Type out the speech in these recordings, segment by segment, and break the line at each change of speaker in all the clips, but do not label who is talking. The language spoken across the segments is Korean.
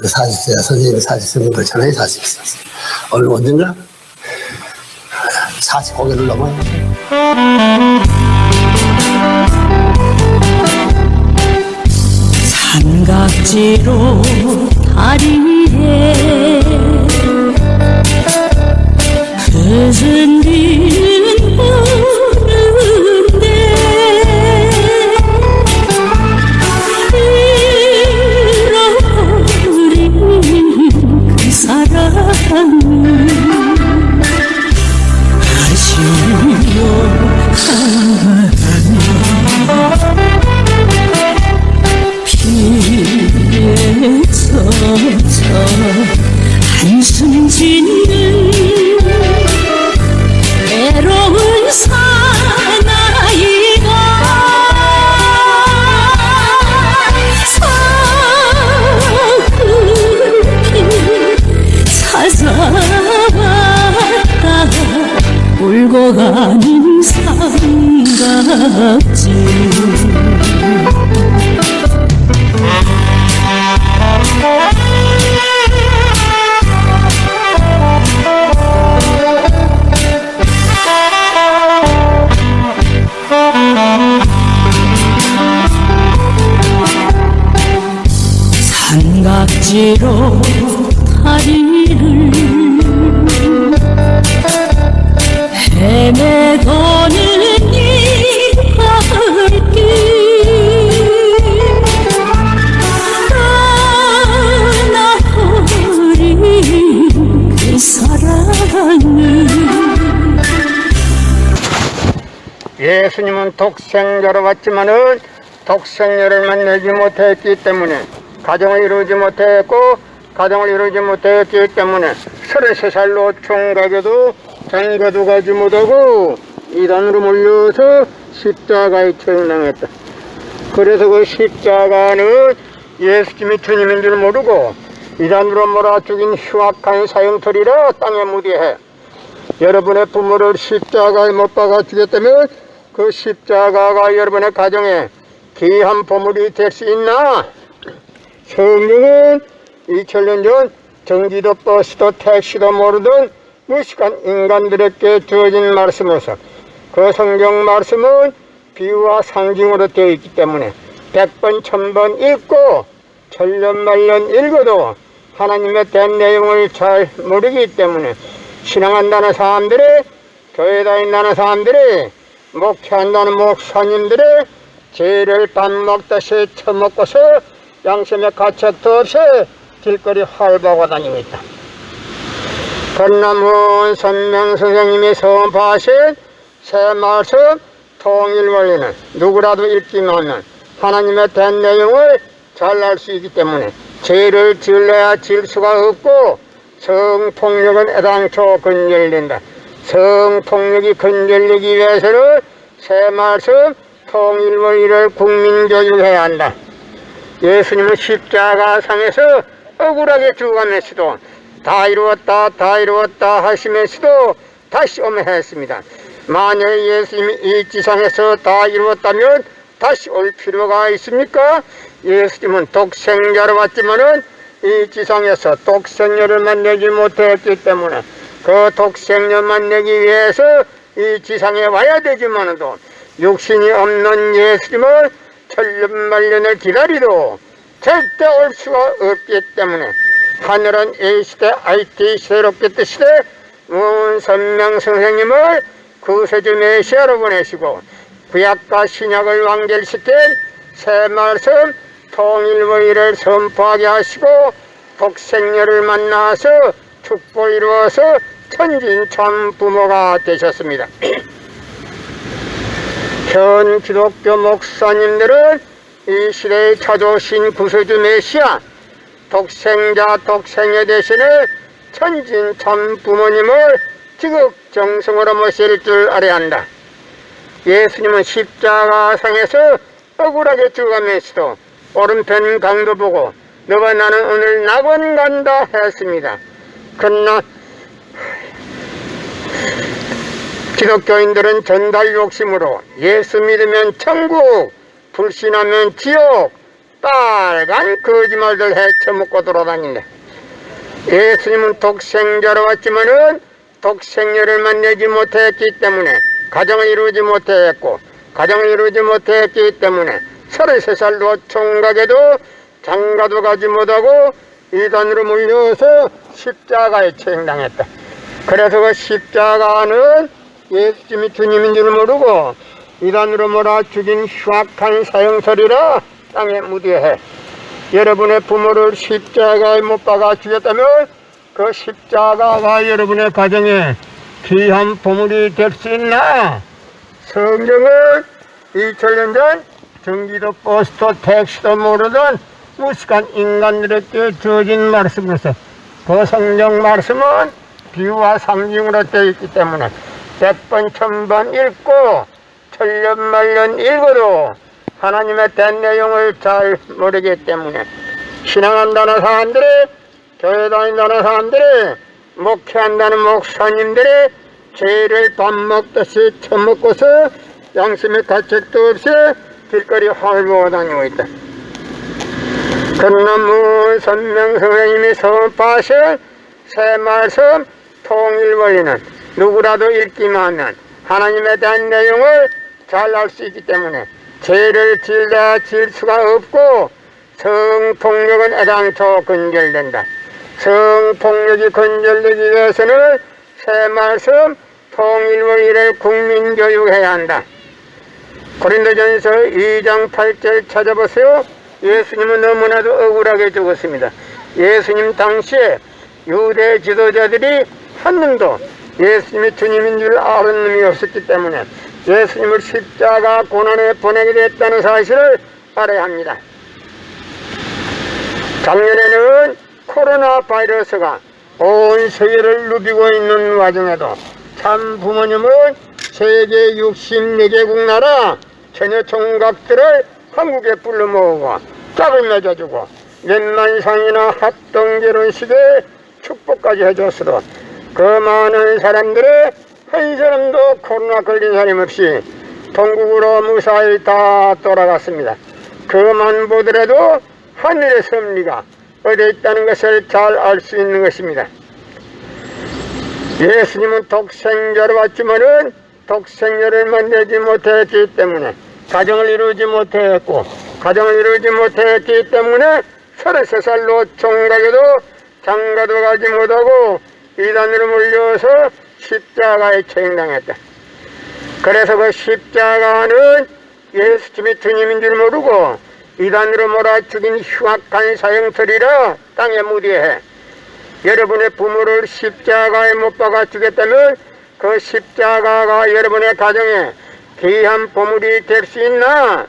40세야 선생님이 40세면 그렇잖아요. 40세. 오늘 언젠가 40고개를 넘어요.
삼각지로 다리에 그슬리는 보는데 잃어버린 그 사랑을 아쉬워 피에 젖어 한숨 짓는 외로운 사나이가 사흘길 찾아왔다 울고 가는 삼각지 삼각지로 다리를 헤매도는 이 발길 떠나버린 그 사랑을
예수님은 독생자로 왔지만은 독생자를 만나지 못했기 때문에 가정을 이루지 못했고 가정을 이루지 못했기 때문에 33살로 총각에도 장가도 가지 못하고 이단으로 몰려서 십자가에 처형당했다. 그래서 그 십자가는 예수님이 주님인 줄 모르고 이단으로 몰아 죽인 흉악한 사형털이라 땅에 무디해 여러분의 부모를 십자가에 못 박아 죽였다면 그 십자가가 여러분의 가정에 귀한 보물이 될 수 있나? 성경은 2000년 전 전기도 버스도 택시도 모르던 무식한 인간들에게 주어진 말씀으로서 그 성경 말씀은 비유와 상징으로 되어 있기 때문에 100번 1000번 읽고 천년만년 읽어도 하나님의 된 내용을 잘 모르기 때문에 신앙한다는 사람들이 교회 다닌다는 사람들이 목회한다는 목사님들이 죄를 밥 먹다시 처먹고서 양심의 가책도 없이 길거리 활보하고 다니고 있다. 건남훈 선명선생님이 선포하신 새 말씀 통일 원리는 누구라도 읽기만 하면 하나님의 된 내용을 잘 알 수 있기 때문에 죄를 지을래야 지을 수가 없고 성폭력은 애당초 근절된다. 성폭력이 근절되기 위해서는 새 말씀 통일 원리를 국민교육해야 한다. 예수님은 십자가상에서 억울하게 죽어가면서도 다 이루었다 다 이루었다 하시면서도 다시 오매했습니다. 만약 예수님이 이 지상에서 다 이루었다면 다시 올 필요가 있습니까? 예수님은 독생자로 왔지만은 이 지상에서 독생녀를 만나지 못했기 때문에 그 독생녀 만나기 위해서 이 지상에 와야 되지만도 육신이 없는 예수님을 천년만년을 기다리도 절대 올 수가 없기 때문에 하늘은 A시대 IT 새롭게 시대 문선명 선생님을 구세주 메시아로 보내시고 구약과 신약을 완결시킨 새 말씀 통일원리를 선포하게 하시고 독생녀를 만나서 축복 이루어서 천진참 부모가 되셨습니다. 현 기독교 목사님들은 이 시대에 찾아오신 구세주 메시아 독생자 독생녀 대신에 천진참 부모님을 지극정성으로 모실 줄 알아야 한다. 예수님은 십자가상에서 억울하게 죽어가면서도 오른편 강도 보고 너와 나는 오늘 낙원 간다 했습니다. 그러나 기독교인들은 전달 욕심으로 예수 믿으면 천국, 불신하면 지옥, 빨간 거짓말들 헤쳐먹고 돌아다닌다. 예수님은 독생자로 왔지만은 독생녀를 만나지 못했기 때문에 가정을 이루지 못했고, 가정을 이루지 못했기 때문에 33살 노총각에도 장가도 가지 못하고 이단으로 몰려서 십자가에 처형당했다. 그래서 그 십자가는 예수님이 주님인 줄 모르고 이단으로 몰아 죽인 흉악한 사형설이라 땅에 묻어해. 여러분의 부모를 십자가에 못 박아 죽였다면 그 십자가가 여러분의 가정에 귀한 보물이 될 수 있나? 성경은 2000년 전 전기도 버스도 택시도 모르던 무식한 인간들에게 주어진 말씀으로서 그 성경 말씀은 비유와 상징으로 되어 있기 때문에 100번 1000번 읽고 천년만년 읽어도 하나님의 된 내용을 잘 모르기 때문에 신앙한다는 사람들이, 교회 다닌다는 사람들이, 목회한다는 목사님들이 죄를 밥 먹듯이 처먹고서 양심의 가책도 없이 길거리 헐벗어 다니고 있다. 그러나 문선명 선생님이 선포하신 새 말씀 통일원리는 누구라도 읽기만 하면 하나님에 대한 내용을 잘 알 수 있기 때문에 죄를 질다 질 수가 없고 성폭력은 애당초 근절된다. 성폭력이 근절되기 위해서는 새 말씀 통일원리를 국민교육해야 한다. 고린도전서 2장 8절 찾아보세요. 예수님은 너무나도 억울하게 죽었습니다. 예수님 당시에 유대 지도자들이 한 놈도 예수님이 주님인 줄 아는 놈이 없었기 때문에 예수님을 십자가 고난에 보내게 됐다는 사실을 알아야 합니다. 작년에는 코로나 바이러스가 온 세계를 누비고 있는 와중에도 참 부모님은 세계 64개국 나라 처녀 총각들을 한국에 불러 모으고 짝을 맺어주고 몇만상이나 합동 결혼식에 축복까지 해줬어도 그 많은 사람들이 한 사람도 코로나 걸린 사람 없이 동국으로 무사히 다 돌아갔습니다. 그만 보더라도 하늘의 섭리가 어디에 있다는 것을 잘 알 수 있는 것입니다. 예수님은 독생자로 왔지만은 독생녀를 만나지 못했기 때문에 가정을 이루지 못했고, 가정을 이루지 못했기 때문에 33살 노총각에도 장가도 가지 못하고 이단으로 몰려서 십자가에 처형당했다. 그래서 그 십자가는 예수님이 주님인 줄 모르고 이단으로 몰아 죽인 흉악한 사형설이라 땅에 묻어해. 여러분의 부모를 십자가에 못 박아 죽였다면 그 십자가가 여러분의 가정에 귀한 보물이 될 수 있나?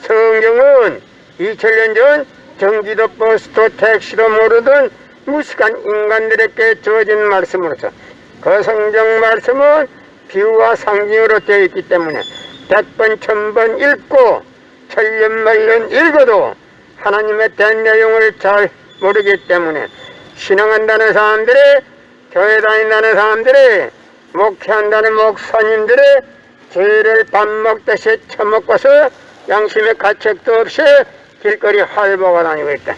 성경은 2000년 전 전기도 버스도 택시도 모르던 무식한 인간들에게 주어진 말씀으로서 그 성경 말씀은 비유와 상징으로 되어 있기 때문에 100번 1000번 읽고 천년만년 읽어도 하나님의 된 내용을 잘 모르기 때문에 신앙한다는 사람들이, 교회 다닌다는 사람들이, 목회한다는 목사님들이 죄를 밥 먹듯이 처먹고서 양심의 가책도 없이 길거리 헐벗어 다니고 있다.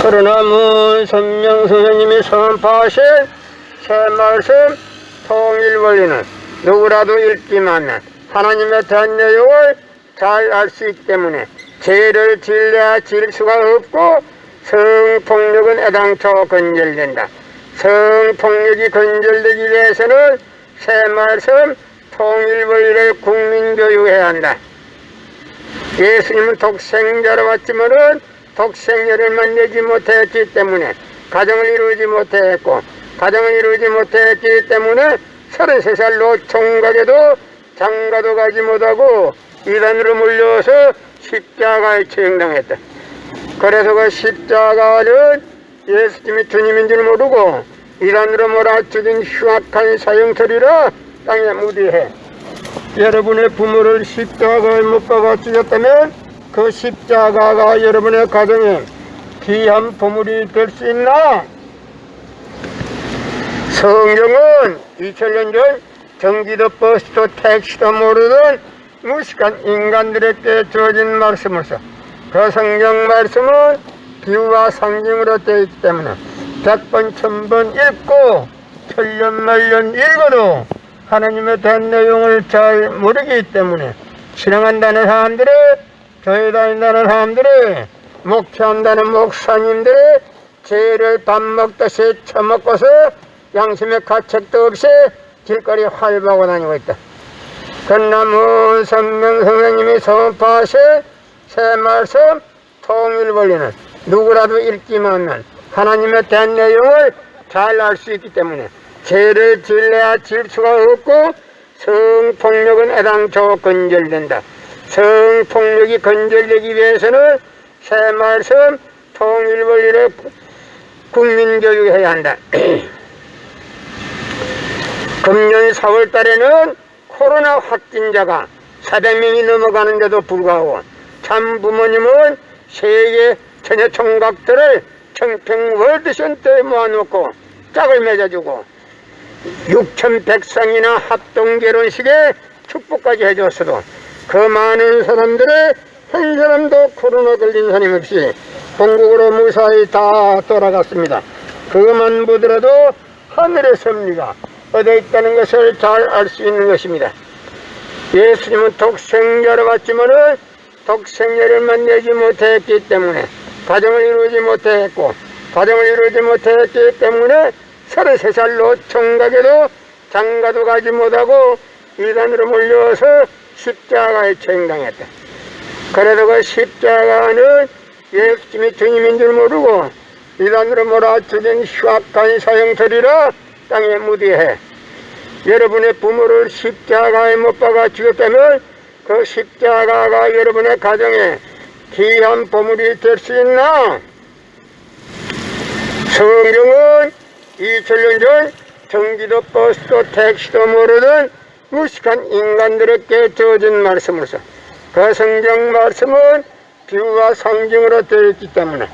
그러나 문선명 선생님이 선포하신 새 말씀 통일원리는 누구라도 읽기만 하면 하나님의 대한 내용을 잘 알 수 있기 때문에 죄를 질려야 질 수가 없고 성폭력은 애당초 근절된다. 성폭력이 근절되기 위해서는 새 말씀 통일원리를 국민교육해야 한다. 예수님은 독생자로 왔지만은 독생녀를 만나지 못했기 때문에 가정을 이루지 못했고, 가정을 이루지 못했기 때문에 33살 노총각에도 장가도 가지 못하고 이단으로 몰려서 십자가에 처형당했다. 그래서 그 십자가는 예수님이 주님인 줄 모르고 이단으로 몰아 죽인 흉악한 사형설이라 땅에 묻어해. 여러분의 부모를 십자가에 못 박아 죽였다면 그 십자가가 여러분의 가정에 귀한 보물이 될 수 있나? 성경은 2000년 전 전기도 버스도 택시도 모르던 무식한 인간들에게 주어진 말씀으로서 그 성경 말씀은 비유와 상징으로 되어 있기 때문에 100번 1000번 읽고 천년만년 읽어도 하나님의 대한 내용을 잘 모르기 때문에 신앙한다는 사람들이, 교회 다닌다는 사람들이, 목회한다는 목사님들이 죄를 밥 먹듯이 처먹고서 양심의 가책도 없이 길거리 활보하고 다니고 있다. 그러나 문선명 선생님이 선포하신 새 말씀 통일원리는 누구라도 읽기만 하면 하나님의 대한 내용을 잘 알 수 있기 때문에 죄를 질래야 질 수가 없고 성폭력은 애당초 건절된다. 성폭력이 건절되기 위해서는 새 말씀 통일원리를 국민교육해야 한다. 금년 4월 달에는 코로나 확진자가 400명이 넘어가는데도 불구하고 참 부모님은 세계 전혀 총각들을 청평 월드센터에 모아놓고 짝을 맺어주고 6,100상이나 합동결혼식에 축복까지 해줬어도 그 많은 사람들의 한 사람도 코로나 걸린 사람 없이 본국으로 무사히 다 돌아갔습니다. 그것만 보더라도 하늘의 섭리가 어디에 있다는 것을 잘 알 수 있는 것입니다. 예수님은 독생자로 왔지만은 독생자를 만나지 못했기 때문에 가정을 이루지 못했고, 가정을 이루지 못했기 때문에 33살로 총각에도 장가도 가지 못하고 이단으로 몰려서 십자가에 처형당했다. 그래도 그 십자가는 예수님이 주님인 줄 모르고 이단으로 몰아쳐진 흉악한 사형터리라 땅에 무디해 여러분의 부모를 십자가에 못 박아 죽였다면 그 십자가가 여러분의 가정에 귀한 보물이 될 수 있나? 성경은 2000년 전 전기도 버스도 택시도 모르던 무식한 인간들에게 주어진 말씀으로서 그 성경 말씀은 비유와 상징으로 되어 있기 때문에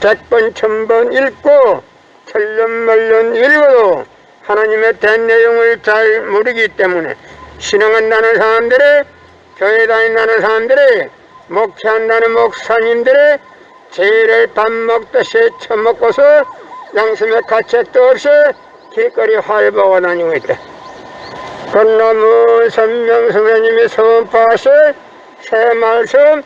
100번 1000번 읽고 천년만년 읽어도 하나님의 대한 내용을 잘 모르기 때문에 신앙한다는 사람들이, 교회 다닌다는 사람들이, 목회한다는 목사님들이 죄를 밥 먹듯이 처먹고서 양심의 가책도 없이 길거리 활보하고 다니고 있다. 그러나 문선명 선생님이 선포하신 새 말씀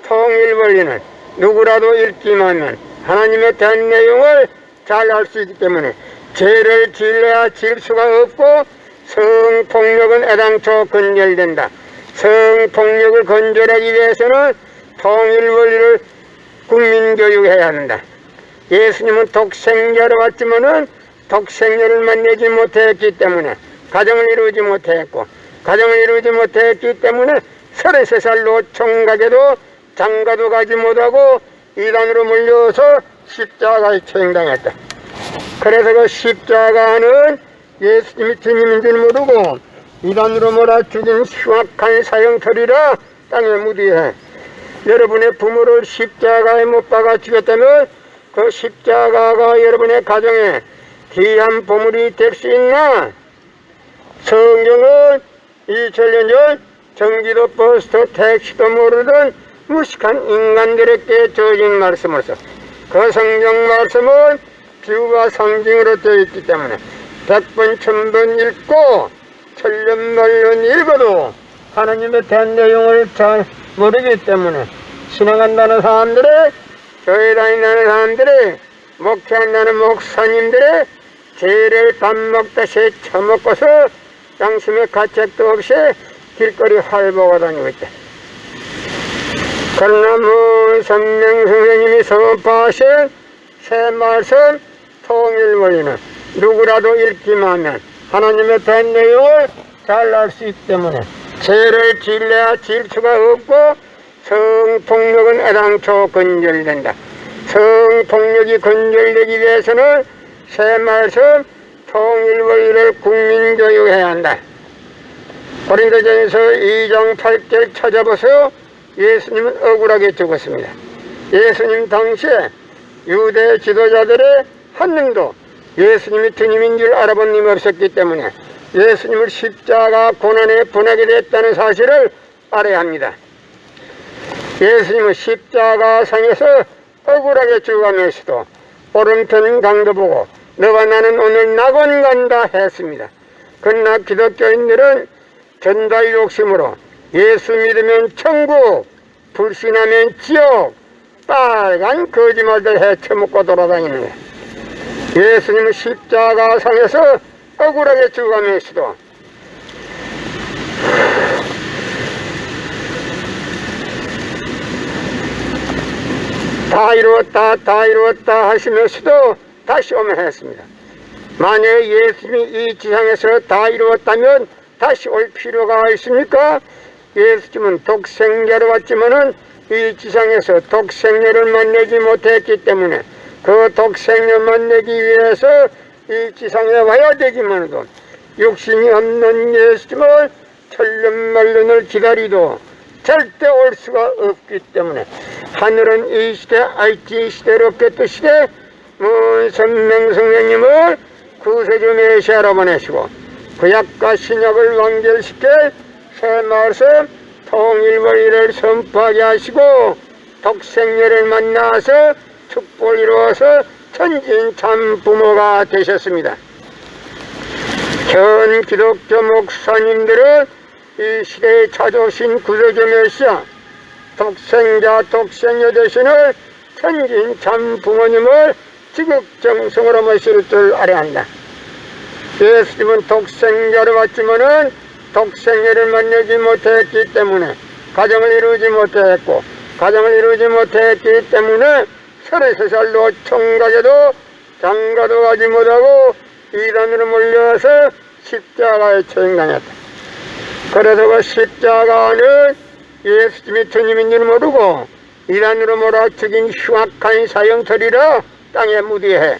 통일원리는 누구라도 읽기만 하면 하나님의 대한 내용을 잘 알 수 있기 때문에 죄를 질래야 질 수가 없고 성폭력은 애당초 건절된다. 성폭력을 건절하기 위해서는 통일원리를 국민교육해야 한다. 예수님은 독생자로 왔지만은 독생자를 만나지 못했기 때문에 가정을 이루지 못했고, 가정을 이루지 못했기 때문에 33살로 총각에도 장가도 가지 못하고 이단으로 몰려서 십자가에 처형당했다. 그래서 그 십자가는 예수님이 주님인 줄 모르고 이단으로 몰아죽인 흉악한 사형터리라 땅에 무디해 여러분의 부모를 십자가에 못 박아 죽였다면 그 십자가가 여러분의 가정에 귀한 보물이 될 수 있나? 성경은 2000년 전 전기도 버스도 택시도 모르던 무식한 인간들에게 주어진 말씀으로서 그 성경 말씀은 비유와 상징으로 되어 있기 때문에 100번 1000번 읽고 천년만년 읽어도 하나님의 대한 내용을 잘 모르기 때문에 신앙한다는 사람들이, 교회 다닌다는 사람들이, 목회한다는 목사님들이 죄를 밥 먹듯이 처먹고서 양심의 가책도 없이 길거리 활보하고 다니고 있다. 그러나 문선명 선생님이 선포하신 새 말씀 통일원리는 누구라도 읽기만 하면 하나님의 대한 내용을 잘 알 수 있기 때문에 죄를 질래야 질 수가 없고 성폭력은 애당초 건절된다. 성폭력이 건절되기 위해서는 새 말씀 통일원리를 국민교육해야 한다. 고린도전서 2장 8절 찾아보세요. 예수님은 억울하게 죽었습니다. 예수님 당시에 유대 지도자들의 한 명도 예수님이 주님인 줄 알아본 님 없었기 때문에 예수님을 십자가 고난에 보내게 됐다는 사실을 알아야 합니다. 예수님은 십자가상에서 억울하게 죽어가면서도 오른편 강도 보고 너와 나는 오늘 낙원 간다 했습니다. 그러나 기독교인들은 전달 욕심으로 예수 믿으면 천국, 불신하면 지옥, 빨간 거짓말들 헤쳐먹고 돌아다니는 거예요. 예수님은 십자가상에서 억울하게 죽어가면서도 다 이루었다 다 이루었다 하시면서도 다시 오면 했습니다. 만약에 예수님이 이 지상에서 다 이루었다면 다시 올 필요가 있습니까? 예수님은 독생자로 왔지만은 이 지상에서 독생녀를 만나지 못했기 때문에 그 독생녀 만나기 위해서 이 지상에 와야 되지만도 육신이 없는 예수님을 천년만년을 기다리도 절대 올 수가 없기 때문에 하늘은 이 시대 IT 시대 로켓 시대 문선명성령님을 구세주 메시아로 보내시고 구약과 신약을 완결시켜 새 말씀 통일의를 선포하게 하시고 독생녀를 만나서 축복을 이루어서 천진 참 부모가 되셨습니다. 전 기독교 목사님들은 이 시대에 찾아오신 구세주 메시아 독생자 독생녀 되시는 천진 참 부모님을 지극정성으로 모실 줄 알아야 한다. 예수님은 독생자로 왔지만은 독생녀를 만나지 못했기 때문에 가정을 이루지 못했고 가정을 이루지 못했기 때문에 33살로 총각에도 장가도 가지 못하고 이단으로 몰려서 십자가에 처형당했다. 그래서 그 십자가는 예수님이 주님인 줄 모르고 이단으로 몰아 죽인 흉악한 사형터리라 땅에 무디해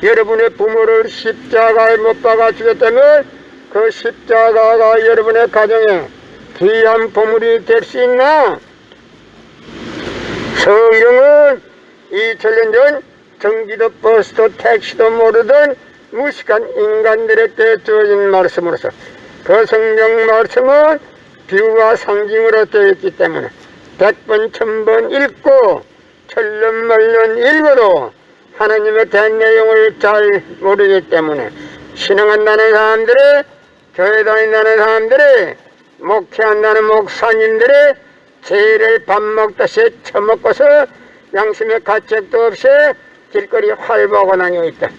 여러분의 부모를 십자가에 못 박아 죽였다면 그 십자가가 여러분의 가정에 귀한 보물이 될 수 있나? 성경은 2000년 전 전기도 버스도 택시도 모르던 무식한 인간들에게 주어진 말씀으로서 그 성경 말씀은 비유와 상징으로 되어 있기 때문에 100번 1000번 읽고 천년만년 읽어도 하나님의 된 내용을 잘 모르기 때문에 신앙한다는 사람들이 교회 다닌다는 사람들이 목회한다는 목사님들이 죄를 밥 먹듯이 처먹고서 양심의 가책도 없이 길거리 활보하고 다니고 있다.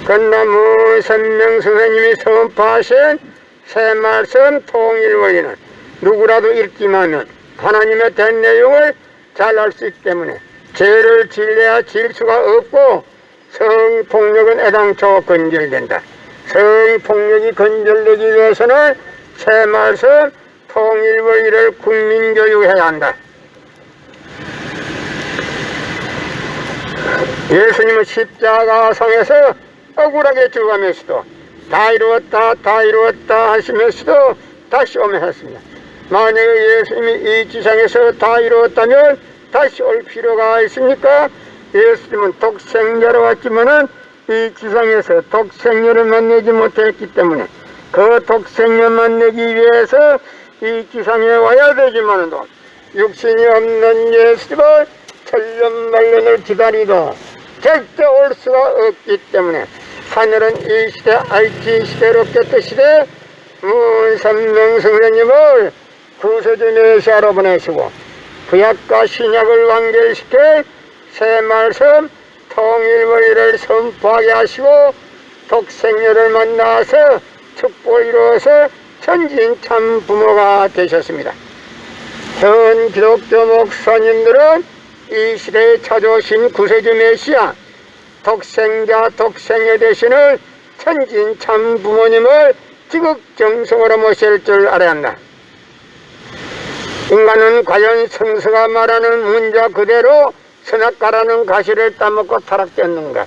그러나 문선명 선생님이 선포하신 새 말씀 통일 원리는 누구라도 읽기만 하면 하나님의 된 내용을 잘 알 수 있기 때문에 죄를 질려야 질 수가 없고 성폭력은 애당초 건절된다. 성폭력이 건절되기 위해서는 새 말씀 통일 원리를 국민교육해야 한다. 예수님은 십자가상에서 억울하게 죽어가면서도 다 이루었다 다 이루었다 하시면서도 다시 오면 했습니다. 만약에 예수님이 이 지상에서 다 이루었다면 다시 올 필요가 있습니까? 예수님은 독생자로 왔지만은 이 지상에서 독생녀를 만나지 못했기 때문에 그 독생녀 만나기 위해서 이 지상에 와야 되지만도 육신이 없는 예수님을 천년만년을 기다리도 절대 올 수가 없기 때문에 하늘은 이 시대 IT 시대 로켓 시대 문선명 선생님을 구세주 메시아로 보내시고 구약과 신약을 완결시켜 새 말씀 통일의를 선포하게 하시고 독생녀를 만나서 축복을 이루어서 천진 참 부모가 되셨습니다. 현 기독교 목사님들은 이 시대에 찾아오신 구세주 메시아 독생자 독생녀 되시는 천진 참 부모님을 지극정성으로 모실 줄 알아야 한다. 인간은 과연 성서가 말하는 문자 그대로 선악과라는 가시를 따먹고 타락됐는가?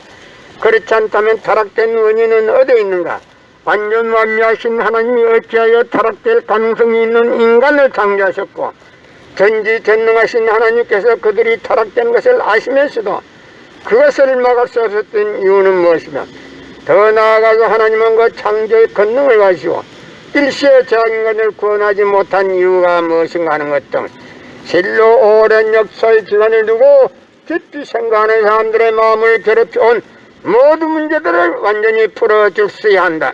그렇지 않다면 타락된 원인은 어디에 있는가? 완전 완미하신 하나님이 어찌하여 타락될 가능성이 있는 인간을 창조하셨고 전지전능하신 하나님께서 그들이 타락된 것을 아시면서도 그것을 막을 수 없었던 이유는 무엇이며 더 나아가서 하나님은 그 창조의 권능을 가지고 일시에 저 인간을 구원하지 못한 이유가 무엇인가 하는 것 등 진로 오랜 역사의 기간을 두고 깊이 생각하는 사람들의 마음을 괴롭혀온 모든 문제들을 완전히 풀어주어야 한다.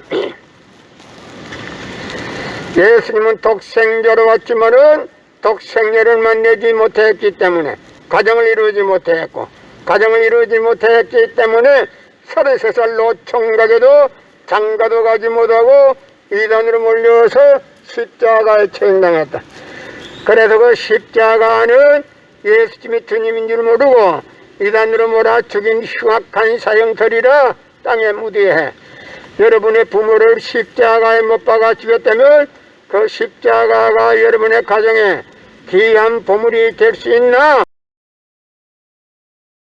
예수님은 독생자로 왔지만은 독생자를 만나지 못했기 때문에 가정을 이루지 못했고, 가정을 이루지 못했기 때문에 33살 노총각에도 장가도 가지 못하고 이단으로 몰려서 십자가에 처형당했다. 그래서 그 십자가는 예수님이 주님인 줄 모르고 이단으로 몰아 죽인 흉악한 사형터리라 땅에 묻어해. 여러분의 부모를 십자가에 못 박아 죽였다면 그 십자가가 여러분의 가정에 귀한 보물이 될 수 있나?